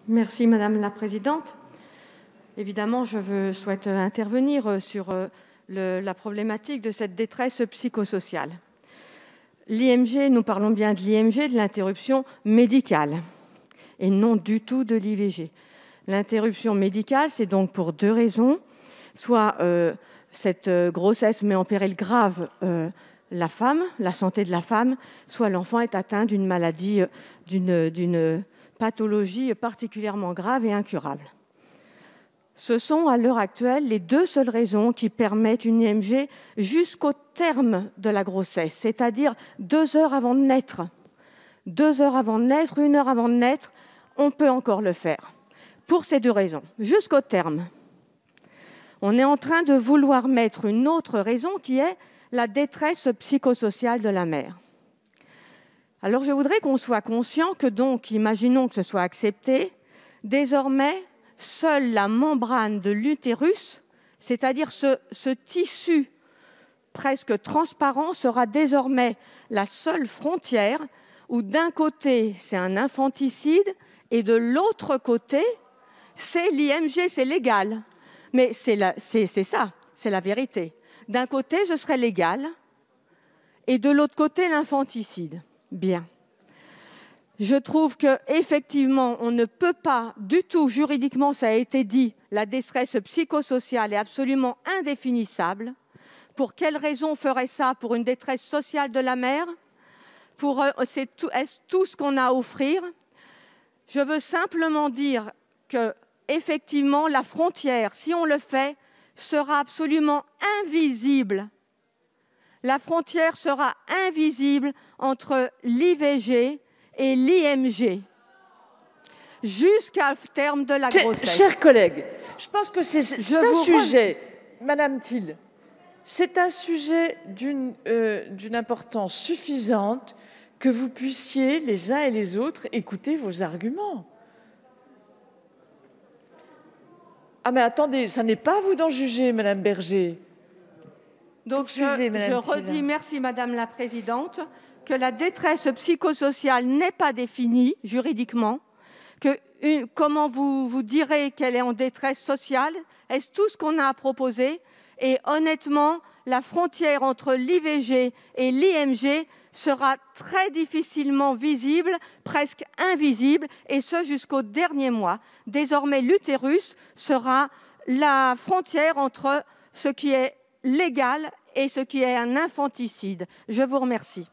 Merci Madame la Présidente. Évidemment, souhaite intervenir sur la problématique de cette détresse psychosociale. L'IMG, nous parlons bien de l'IMG, de l'interruption médicale, et non du tout de l'IVG. L'interruption médicale, c'est donc pour deux raisons. Soit cette grossesse met en péril grave la femme, la santé de la femme, soit l'enfant est atteint d'une maladie, d'une pathologie particulièrement grave et incurable. Ce sont à l'heure actuelle les deux seules raisons qui permettent une IMG jusqu'au terme de la grossesse, c'est-à-dire 2 heures avant de naître. 2 heures avant de naître, 1 heure avant de naître, on peut encore le faire. Pour ces deux raisons, jusqu'au terme. On est en train de vouloir mettre une autre raison qui est la détresse psychosociale de la mère. Alors je voudrais qu'on soit conscient que donc, imaginons que ce soit accepté, désormais, seule la membrane de l'utérus, c'est-à-dire ce tissu presque transparent, sera désormais la seule frontière où d'un côté, c'est un infanticide et de l'autre côté, c'est l'IMG, c'est légal. Mais c'est ça, c'est la vérité. D'un côté, ce serait légal et de l'autre côté, l'infanticide. Bien. Je trouve qu'effectivement, on ne peut pas du tout, juridiquement, ça a été dit, la détresse psychosociale est absolument indéfinissable. Pour quelle raison ferait ça? Pour une détresse sociale de la mère? Est-ce tout ce qu'on a à offrir? Je veux simplement dire qu'effectivement, la frontière, si on le fait, sera absolument invisible. La frontière sera invisible entre l'IVG et l'IMG jusqu'au terme de la grossesse. Chers collègues, je pense que c'est un sujet, Madame Thill, c'est un sujet d'une importance suffisante que vous puissiez, les uns et les autres, écouter vos arguments. Ah mais attendez, ça n'est pas à vous d'en juger, Madame Berger. Donc je redis, merci Madame la Présidente, que la détresse psychosociale n'est pas définie juridiquement, comment vous direz qu'elle est en détresse sociale? Est-ce tout ce qu'on a à proposer? Et honnêtement, la frontière entre l'IVG et l'IMG sera très difficilement visible, presque invisible, et ce jusqu'au dernier mois. Désormais, l'utérus sera la frontière entre ce qui est légal et ce qui est un infanticide. Je vous remercie.